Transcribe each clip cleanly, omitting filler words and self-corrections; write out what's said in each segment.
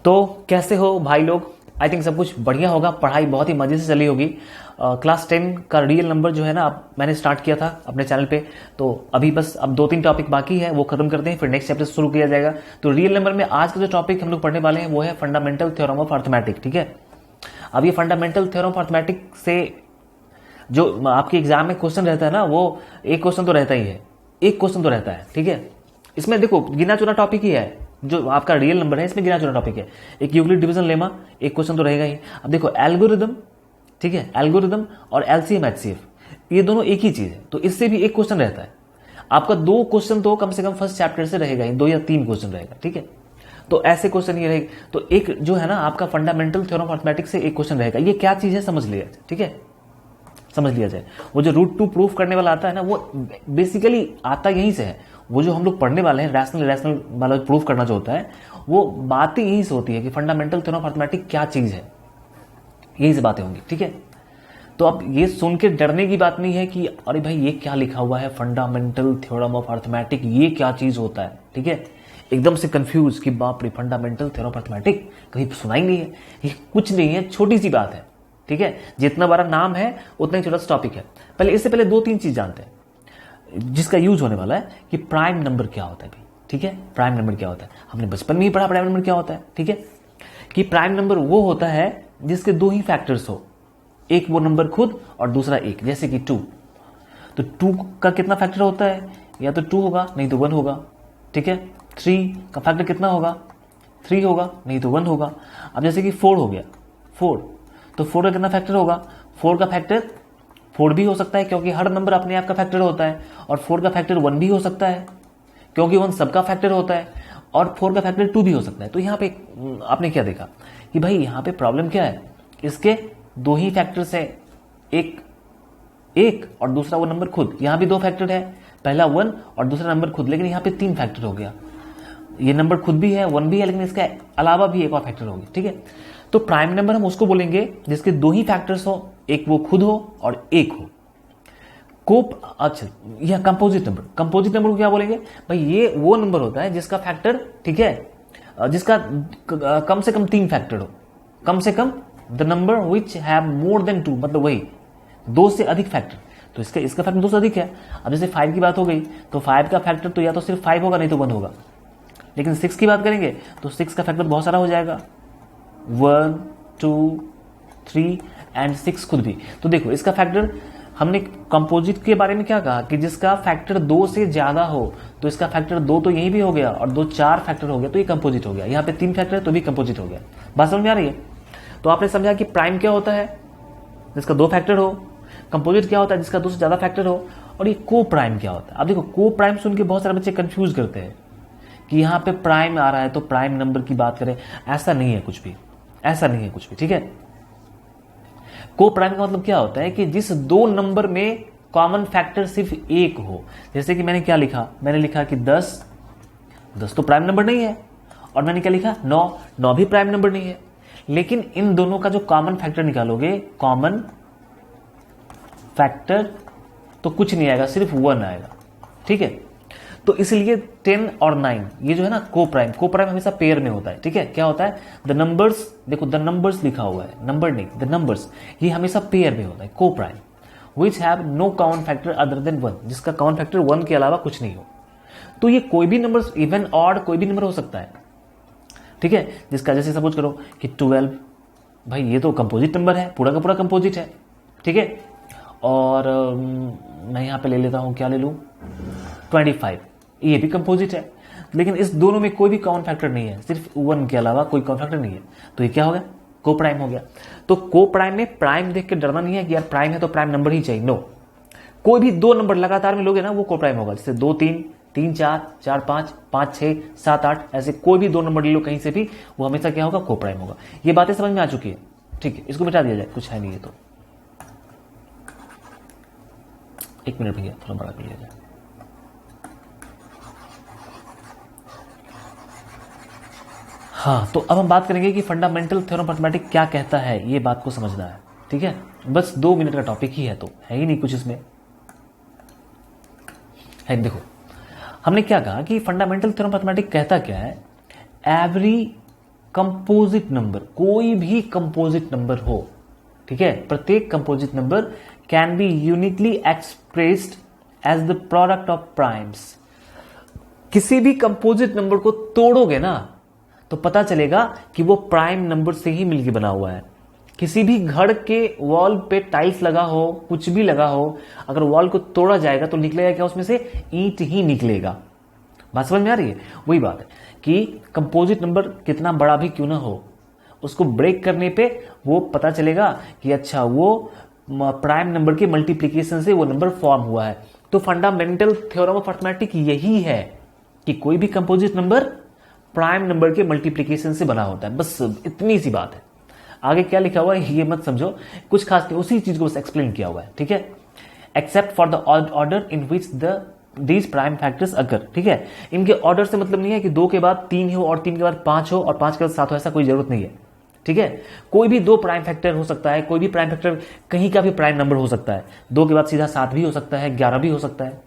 तो कैसे हो भाई लोग? आई थिंक सब कुछ बढ़िया होगा, पढ़ाई बहुत ही मजे से चली होगी। क्लास 10 का रियल नंबर जो है ना, मैंने स्टार्ट किया था अपने चैनल पे। तो अभी बस अब 2-3 टॉपिक बाकी है, वो खत्म करते हैं, फिर नेक्स्ट चैप्टर शुरू किया जाएगा। तो रियल नंबर में आज का जो टॉपिक हम लोग पढ़ने वाले हैं वो है फंडामेंटल थ्योरम ऑफ अर्थमेटिक। ठीक है, अब ये फंडामेंटल थ्योरम ऑफ अर्थमेटिक से जो आपके एग्जाम में क्वेश्चन रहता है ना, वो एक क्वेश्चन तो रहता ही है, एक क्वेश्चन तो रहता है। ठीक है, इसमें देखो गिना चुना टॉपिक ही है, जो आपका रियल नंबर है इसमें गिना चुना टॉपिक है। एक यूक्लिड डिवीजन लेमा, एक क्वेश्चन तो रहेगा ही। अब देखो एल्गोरिदम, ठीक है, एल्गोरिदम और एलसीएम एचसीएफ ये दोनों एक ही चीज है, तो इससे भी एक क्वेश्चन रहता है। आपका 2 क्वेश्चन तो कम से कम फर्स्ट चैप्टर से रहेगा ही, 2 या 3 क्वेश्चन रहेगा। ठीक है, तो ऐसे क्वेश्चन ये रहेगा। तो एक जो है ना आपका फंडामेंटल थ्योरम ऑफ मैथमेटिक्स से एक क्वेश्चन रहेगा, ये क्या चीज है समझ लिया। ठीक है, समझ लिया जाए। वो जो रूट 2 प्रूफ करने वाला आता है ना, वो बेसिकली आता यहीं से है। वो जो हम लोग पढ़ने वाले हैं रैशनल वाला प्रूफ करना जो होता है, वो बातें यहीं से होती है कि फंडामेंटल थ्योरम ऑफ अर्थमेटिक क्या चीज है, यही से बातें होंगी। ठीक है, तो अब ये सुन के डरने की बात नहीं है कि अरे भाई ये क्या लिखा हुआ है फंडामेंटल थ्योरम ऑफ अर्थमेटिक, ये क्या चीज होता है। ठीक है, एकदम से कंफ्यूज कि बाप रे फंडामेंटल थ्योरम ऑफ अर्थमेटिक कहीं सुना ही नहीं है, ये कुछ नहीं है, छोटी सी बात है। ठीक है, जितना बड़ा नाम है उतना ही छोटा सा टॉपिक है। पहले इससे पहले 2-3 चीज जानते हैं जिसका यूज होने वाला है कि प्राइम नंबर क्या होता है भाई। ठीक है, प्राइम नंबर क्या होता है, हमने बचपन में ही पढ़ा प्राइम नंबर क्या होता है। ठीक है, कि प्राइम नंबर वो होता है जिसके 2 ही फैक्टर्स हो, एक वो नंबर खुद और दूसरा एक, जैसे कि 2। तो 2 का कितना फैक्टर होता है, या तो 2 होगा नहीं तो 1 होगा। ठीक है, 3 का फैक्टर कितना होगा, 3 होगा नहीं तो 1 होगा। अब जैसे कि 4 हो गया, 4, तो 4 का कितना फैक्टर होगा, 4 का फैक्टर 4 भी हो सकता है क्योंकि हर नंबर अपने आप का फैक्टर होता है, और 4 का फैक्टर 1 भी हो सकता है क्योंकि 1 सबका फैक्टर होता है, और 4 का फैक्टर 2 भी हो सकता है। तो यहाँ पे आपने क्या देखा कि भाई यहाँ पे प्रॉब्लम क्या है, इसके 2 ही फैक्टर्स है, एक और दूसरा वो नंबर खुद। यहाँ भी 2 फैक्टर है, पहला 1 और दूसरा नंबर खुद, लेकिन यहाँ पे 3 फैक्टर हो गया। ये नंबर खुद भी है, 1 भी है, लेकिन इसके अलावा भी एक और फैक्टर होगी। ठीक है, तो प्राइम नंबर हम उसको बोलेंगे जिसके 2 ही फैक्टर्स हो, एक वो खुद हो और एक हो। अच्छा, यह कंपोजिट नंबर, कंपोजिट नंबर को क्या बोलेंगे भाई, ये वो नंबर होता है जिसका फैक्टर, ठीक है, जिसका कम से कम 3 फैक्टर हो, कम से come the number which have more than 2, मतलब वही 2 से अधिक फैक्टर। तो इसका फैक्टर 2 से अधिक है। अब जैसे 5 की बात हो गई, तो 5 का फैक्टर तो या तो सिर्फ 5 होगा नहीं तो 1 होगा। लेकिन 6 की बात करेंगे तो 6 का फैक्टर बहुत सारा हो जाएगा, 1, 2, 3 एंड 6 खुद भी। तो देखो इसका फैक्टर, हमने कंपोजिट के बारे में क्या कहा कि जिसका फैक्टर 2 से ज्यादा हो, तो इसका फैक्टर 2 तो यही भी हो गया, और 2 4 फैक्टर हो गया तो ये कंपोजिट हो गया। यहाँ पे 3 फैक्टर है तो भी कंपोजिट हो गया। बात समझ में आ रही है? तो आपने समझा कि प्राइम क्या होता है, जिसका 2 फैक्टर हो, कंपोजिट क्या होता है जिसका 2 से ज्यादा फैक्टर हो, और ये को प्राइम क्या होता है। अब देखो को प्राइम सुन के बहुत सारे बच्चे कंफ्यूज करते हैं कि यहाँ पे प्राइम आ रहा है तो प्राइम नंबर की बात करें, ऐसा नहीं है कुछ भी, ऐसा नहीं है कुछ भी। ठीक है, को प्राइम का मतलब क्या होता है कि जिस 2 नंबर में कॉमन फैक्टर सिर्फ एक हो। जैसे कि मैंने क्या लिखा, मैंने लिखा कि 10 तो प्राइम नंबर नहीं है, और मैंने क्या लिखा 9 भी प्राइम नंबर नहीं है। लेकिन इन दोनों का जो कॉमन फैक्टर निकालोगे, कॉमन फैक्टर तो कुछ नहीं आएगा, सिर्फ 1 आएगा। ठीक है, तो इसलिए 10 और 9 ये जो है ना को प्राइम हमेशा पेयर में होता है। ठीक है, क्या होता है, द नंबर्स, देखो द नंबर्स लिखा हुआ है, नंबर नहीं, द नंबर्स, ये हमेशा पेयर में होता है coprime. Which have no common factor other than 1, जिसका कॉमन फैक्टर 1 के अलावा कुछ नहीं हो। तो ये कोई भी नंबर, इवन ऑड कोई भी नंबर हो सकता है। ठीक है, जिसका जैसे सपोज करो कि 12, भाई ये तो कंपोजिट नंबर है, पूरा का पूरा कंपोजिट है। ठीक है, और मैं यहां पे ले लेता हूं, क्या ले लूं, 25, ये भी कंपोजिट है। लेकिन इस दोनों में कोई भी कॉमन फैक्टर नहीं है, सिर्फ 1 के अलावा कोई कॉमन फैक्टर नहीं है। तो ये क्या हो गया, को प्राइम हो गया। तो को प्राइम में प्राइम देख के डरना नहीं है कि यार प्राइम है तो प्राइम नंबर ही चाहिए, नो। कोई भी 2 नंबर लगातार में लोगे ना वो को प्राइम होगा। जैसे 2 3, 3 4, 4 5, 5 6, 7 8, ऐसे कोई भी 2 नंबर ले लो कहीं से भी, वो हमेशा क्या होगा, को प्राइम होगा। ये बातें समझ में आ चुकी है? ठीक है, इसको मिटा दिया जाए, कुछ है नहीं है तो। 1 मिनट भैया, थोड़ा बड़ा कर लिया जाए। हाँ, तो अब हम बात करेंगे कि फंडामेंटल थ्योरम ऑफ मैथमेटिक्स क्या कहता है, ये बात को समझना है। ठीक है, बस 2 मिनट का टॉपिक ही है, तो है ही नहीं कुछ इसमें है। देखो हमने क्या कहा कि फंडामेंटल थ्योरम ऑफ मैथमेटिक्स कहता क्या है, एवरी कंपोजिट नंबर, कोई भी कंपोजिट नंबर हो, ठीक है, प्रत्येक composite number can be uniquely expressed as the product of primes. किसी भी कंपोजिट नंबर को तोड़ोगे ना तो पता चलेगा कि वो प्राइम नंबर से ही मिलकर बना हुआ है। किसी भी घर के वॉल पे टाइल्स लगा हो, कुछ भी लगा हो, अगर वॉल को तोड़ा जाएगा तो निकलेगा क्या? उसमें से ईंट ही निकलेगा। बात समझ में आ रही है? वही बात है कि कंपोजिट नंबर कितना बड़ा भी क्यों ना हो, उसको ब्रेक करने पे वो पता चलेगा कि अच्छा वो प्राइम नंबर के मल्टीप्लीकेशन से वो नंबर फॉर्म हुआ है। तो फंडामेंटल थ्योरम ऑफ अर्थमेटिक यही है कि कोई भी कंपोजिट नंबर प्राइम नंबर के मल्टीप्लीकेशन से बना होता है। बस इतनी सी बात है। आगे क्या लिखा हुआ है ये मत समझो, कुछ खास नहीं, उसी चीज को बस एक्सप्लेन किया हुआ है, ठीक है। Except for the order in which these prime factors occur, ठीक है। इनके ऑर्डर से मतलब नहीं है कि 2 के बाद 3 हो और 3 के बाद 5 हो और 5 के बाद 7 हो, ऐसा कोई जरूरत नहीं है, ठीक है। कोई भी 2 प्राइम फैक्टर हो सकता है, कोई भी प्राइम फैक्टर कहीं का भी प्राइम नंबर हो सकता है। 2 के बाद सीधा 7 भी हो सकता है, 11 भी हो सकता है,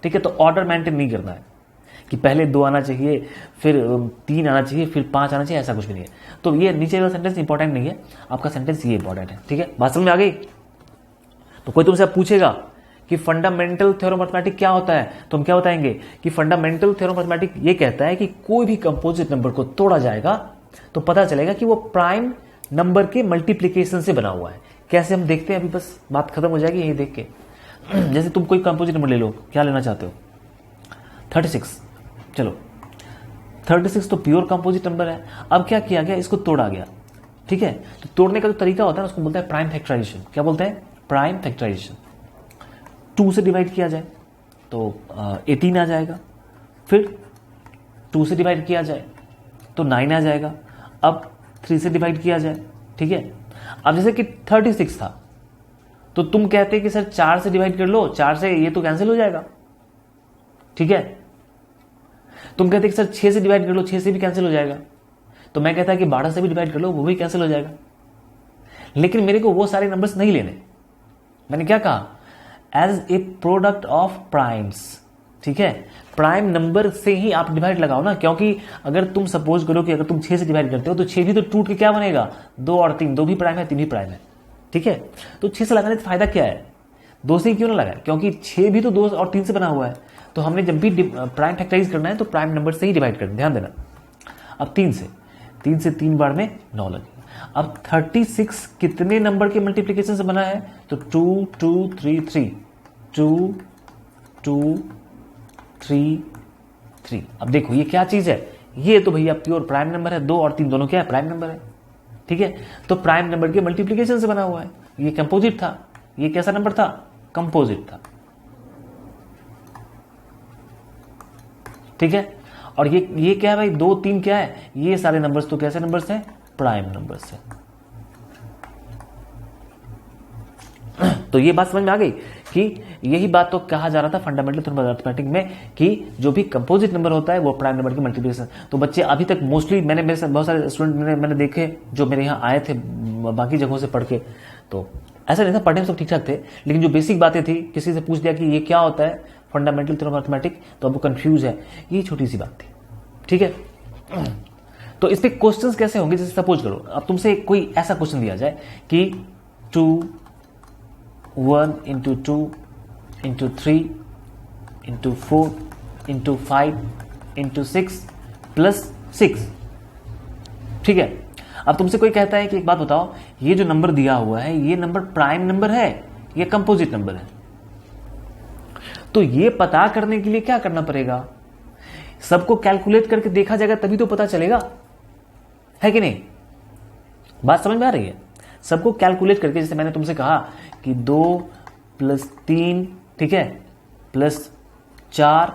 ठीक है। तो ऑर्डर मेंटेन नहीं करना है कि पहले 2 आना चाहिए, फिर 3 आना चाहिए, फिर 5 आना चाहिए, ऐसा कुछ भी नहीं है। तो ये नीचे वाला सेंटेंस इंपॉर्टेंट नहीं है, आपका सेंटेंस ये इंपॉर्टेंट है, ठीक है। बात समझ में आ गई? तो कोई तुमसे पूछेगा कि फंडामेंटल थ्योरम ऑफ मैथमेटिक्स क्या होता है, तो हम क्या बताएंगे कि फंडामेंटल थ्योरम ऑफ मैथमेटिक्स ये कहता है कि कोई भी कंपोजिट नंबर को तोड़ा जाएगा तो पता चलेगा कि वो प्राइम नंबर के मल्टीप्लीकेशन से बना हुआ है। कैसे हम देखते हैं, अभी बस बात खत्म हो जाएगी यही देख के। जैसे तुम कोई कंपोजिट नंबर ले लो, क्या लेना चाहते हो? 36, चलो 36 तो प्योर कंपोजिट नंबर है। अब क्या किया गया, इसको तोड़ा गया, ठीक है। तो तोड़ने का जो तरीका होता है उसको बोलते हैं प्राइम फैक्टराइजेशन। क्या बोलते हैं? Prime factorisation. 2 से डिवाइड किया जाए तो 18 आ जाएगा, फिर 2 से डिवाइड किया जाए तो 9 आ जाएगा, अब 3 से डिवाइड किया जाए, ठीक है। अब जैसे कि 36 था तो तुम कहते कि सर 4 से डिवाइड कर लो, 4 से ये तो कैंसिल हो जाएगा, ठीक है। तुम कहते कि सर 6 से डिवाइड कर लो, 6 से भी कैंसिल हो जाएगा। तो मैं कहता कि 12 से भी डिवाइड कर लो, वो भी कैंसिल हो जाएगा। लेकिन मेरे को वो सारे नंबर्स नहीं लेने। मैंने क्या कहा? As a product of primes, ठीक है। प्राइम नंबर से ही आप डिवाइड लगाओ ना, क्योंकि अगर तुम सपोज करो कि अगर तुम 6 से डिवाइड करते हो तो 6 भी तो टूट के क्या बनेगा? 2 और 3, 2 भी प्राइम है, 3 भी प्राइम है, ठीक है। तो 6 से लगाने से फायदा क्या है? 2 से ही क्यों ना लगाए? क्योंकि 6 भी तो 2 और 3 से बना हुआ है। तो हमने जब भी प्राइम फैक्टराइज करना है तो प्राइम नंबर से ही डिवाइड करना, ध्यान देना। अब 3 से 3 बार में 9 लगे। अब 36 कितने नंबर के मल्टीप्लीकेशन से बना है? तो 2 2 3 3, 2 2 3 3। अब देखो ये क्या चीज है, ये तो भैया प्योर प्राइम नंबर है। 2 और 3 दोनों क्या है? प्राइम नंबर है, ठीक है। तो प्राइम नंबर के मल्टीप्लीकेशन से बना हुआ है। ये कंपोजिट था। ये कैसा नंबर था? कंपोजिट था, ठीक है। और ये क्या है भाई? 2 3 क्या है? ये सारे नंबर्स तो कैसे नंबर्स हैं? प्राइम नंबर्स हैं। तो ये बात समझ में आ गई कि यही बात तो कहा जा रहा था फंडामेंटल थ्योरम ऑफ अरिथमेटिक में कि जो भी कंपोजिट नंबर होता है वो प्राइम नंबर की मल्टीप्लिकेशन। तो बच्चे अभी तक मोस्टली मेरे साथ बहुत सारे स्टूडेंट मैंने देखे जो मेरे यहाँ आए थे बाकी जगहों से पढ़ के, तो ऐसा नहीं था, पढ़ने में सब ठीक ठाक थे, लेकिन जो बेसिक बातें थी किसी से पूछ दिया कि ये क्या होता है फंडामेंटल थ्योरम ऑफ अरिथमेटिक, तो अब वो कंफ्यूज है। ये छोटी सी बात थी, ठीक है। तो इस पे क्वेश्चंस कैसे होंगे? जैसे सपोज करो अब तुमसे कोई ऐसा क्वेश्चन दिया जाए कि 2 1 into 2 into 3 into 4 into 5 into 6 plus 6, ठीक है। अब तुमसे कोई कहता है कि एक बात बताओ, ये जो नंबर दिया हुआ है ये नंबर प्राइम नंबर है या कंपोजिट नंबर है? तो ये पता करने के लिए क्या करना पड़ेगा? सबको कैलकुलेट करके देखा जाएगा तभी तो पता चलेगा, है कि नहीं? बात समझ में आ रही है? सबको कैलकुलेट करके, जैसे मैंने तुमसे कहा कि 2 + 3, ठीक है, +4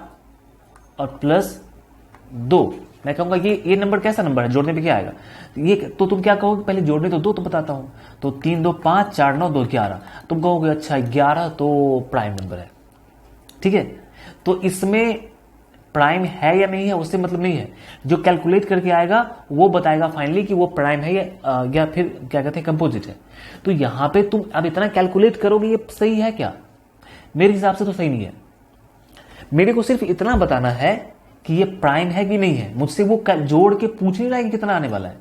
और +2, मैं कहूंगा ये नंबर कैसा नंबर है, जोड़ने पे क्या आएगा? ये तो तुम क्या कहोगे? पहले जोड़ने तो 2 तो बताता हूं। तो 3 2 5, 4 9 2 11, तुम कहोगे अच्छा 11 तो प्राइम नंबर है, ठीक है। तो इसमें प्राइम है या नहीं है उससे मतलब नहीं है, जो कैलकुलेट करके आएगा वो बताएगा फाइनली कि वो प्राइम है या फिर क्या कहते हैं कंपोजिट है। तो यहां पे तुम अब इतना कैलकुलेट करोगे, ये सही है क्या? मेरे हिसाब से तो सही नहीं है। मेरे को सिर्फ इतना बताना है कि ये प्राइम है कि नहीं है, मुझसे वो जोड़ के पूछ नहीं रहा है कि कितना आने वाला है,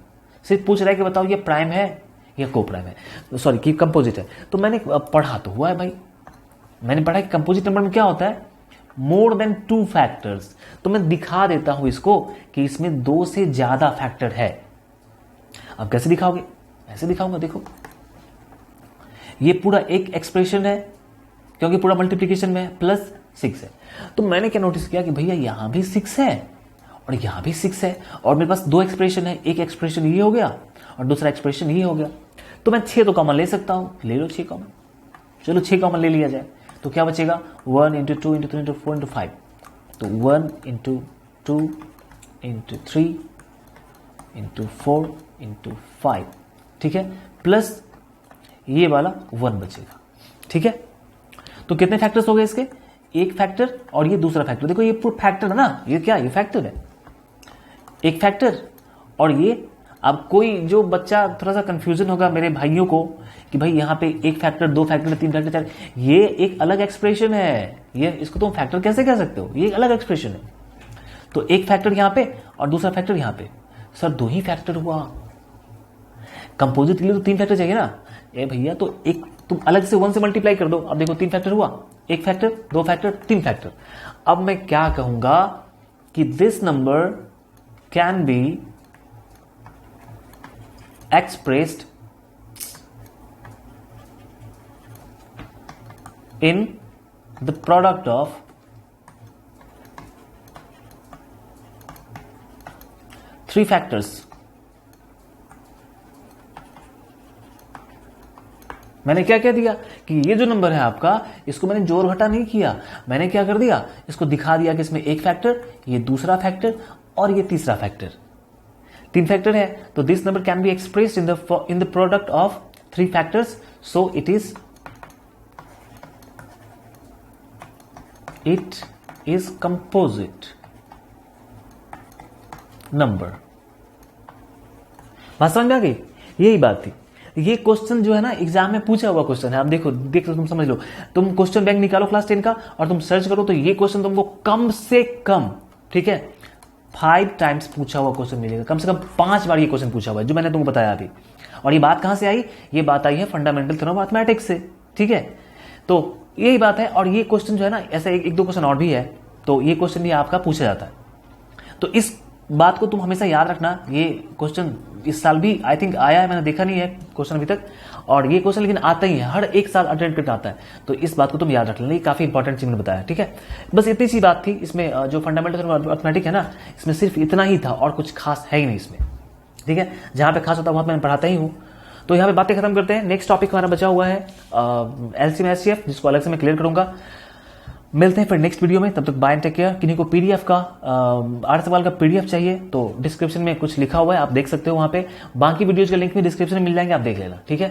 सिर्फ पूछ रहा है कि बताओ ये प्राइम है या को प्राइम है, सॉरी कि कंपोजिट है। तो मैंने पढ़ा तो हुआ है भाई, मैंने पढ़ा कि कंपोजिट नंबर में क्या होता है, मोर देन 2 फैक्टर्स। तो मैं दिखा देता हूं इसको कि इसमें 2 से ज्यादा फैक्टर है। अब कैसे दिखाओगे, ऐसे दिखाऊंगा, देखो ये पूरा एक एक्सप्रेशन है क्योंकि पूरा मल्टीप्लीकेशन में है, प्लस 6 है। तो मैंने क्या नोटिस किया कि भैया यहां भी 6 है और यहां भी 6 है और मेरे पास 2 एक्सप्रेशन है, एक एक्सप्रेशन ये हो गया और दूसरा एक्सप्रेशन ये हो गया। तो मैं 6 तो कॉमन ले सकता हूं, ले लो 6 कॉमन, चलो 6 कॉमन ले लिया जाए। तो क्या बचेगा, 1 × 2 × 3 × 4 × 5। तो 1 × 2 × 3 × 4 × 5, ठीक है, प्लस ये वाला 1 बचेगा, ठीक है। तो कितने फैक्टर्स हो गए इसके, एक फैक्टर और ये दूसरा फैक्टर। देखो ये पूरा फैक्टर है ना, ये क्या, ये फैक्टर है, एक फैक्टर और ये। अब कोई जो बच्चा थोड़ा सा कंफ्यूजन होगा मेरे भाइयों को कि भाई यहाँ पे एक फैक्टर, 2 फैक्टर, 3 फैक्टर, 4, ये एक अलग एक्सप्रेशन है, ये इसको तुम फैक्टर कैसे कह सकते हो, ये एक अलग एक्सप्रेशन है। तो एक फैक्टर यहाँ पे और दूसरा फैक्टर यहाँ पे, सर 2 ही फैक्टर हुआ, कंपोजिट के लिए तो 3 फैक्टर चाहिए ना। ए भैया तो एक तुम अलग से 1 से मल्टीप्लाई कर दो, अब देखो 3 फैक्टर हुआ, एक फैक्टर, 2 फैक्टर, 3 फैक्टर। अब मैं क्या कहूंगा कि this number can B expressed in the product of 3 factors। मैंने क्या कह दिया कि ये जो नंबर है आपका, इसको मैंने जोड़ घटा नहीं किया, मैंने क्या कर दिया, इसको दिखा दिया कि इसमें एक फैक्टर, ये दूसरा फैक्टर और ये तीसरा फैक्टर, 3 फैक्टर है। तो this number can be expressed in the product of 3 factors, so it is composite number. बात समझ में आ गई, यही बात थी। ये क्वेश्चन जो है ना एग्जाम में पूछा हुआ क्वेश्चन है। आप देखो तुम समझ लो, तुम क्वेश्चन बैंक निकालो क्लास 10 का और तुम सर्च करो तो ये क्वेश्चन तुमको कम से कम, ठीक है, 5 टाइम्स पूछा हुआ क्वेश्चन मिलेगा, कम से कम 5 बार ये क्वेश्चन पूछा हुआ है जो मैंने तुमको बताया अभी। और ये बात कहां से आई, ये बात आई है फंडामेंटल थ्योरम ऑफ मैथमेटिक्स से, ठीक है। तो यही बात है। और ये क्वेश्चन जो है ना, ऐसे एक 2 क्वेश्चन और भी है, तो ये क्वेश्चन भी आपका पूछा जाता है। तो इस बात को तुम हमेशा याद रखना। ये क्वेश्चन इस साल भी आई थिंक आया है, मैंने देखा नहीं है क्वेश्चन अभी तक, और ये क्वेश्चन लेकिन आता ही है, हर एक साल अटेंड करके आता है। तो इस बात को तुम याद रख लेना, ये काफी इंपॉर्टेंट चीज मैंने बताया, ठीक है। बस इतनी सी बात थी इसमें, जो फंडामेंटल मैथमेटिक्स है ना, इसमें सिर्फ इतना ही था और कुछ खास है ही नहीं इसमें, ठीक है। जहां पे खास होता है वहां पे मैं पढ़ाता ही हूं। तो यहाँ पे बातें खत्म करते हैं। नेक्स्ट टॉपिक हमारा बचा हुआ है एलसीएम एचसीएफ, जिसको अलग से मैं क्लियर करूंगा। मिलते हैं फिर नेक्स्ट वीडियो में, तब तक बाय एंड टेक केयर। किन्हीं को पीडीएफ का 8 सवाल का पीडीएफ चाहिए तो डिस्क्रिप्शन में कुछ लिखा हुआ है, आप देख सकते हो वहां पे। बाकी वीडियोज का लिंक भी डिस्क्रिप्शन में मिल जाएंगे, आप देख लेना, ठीक है।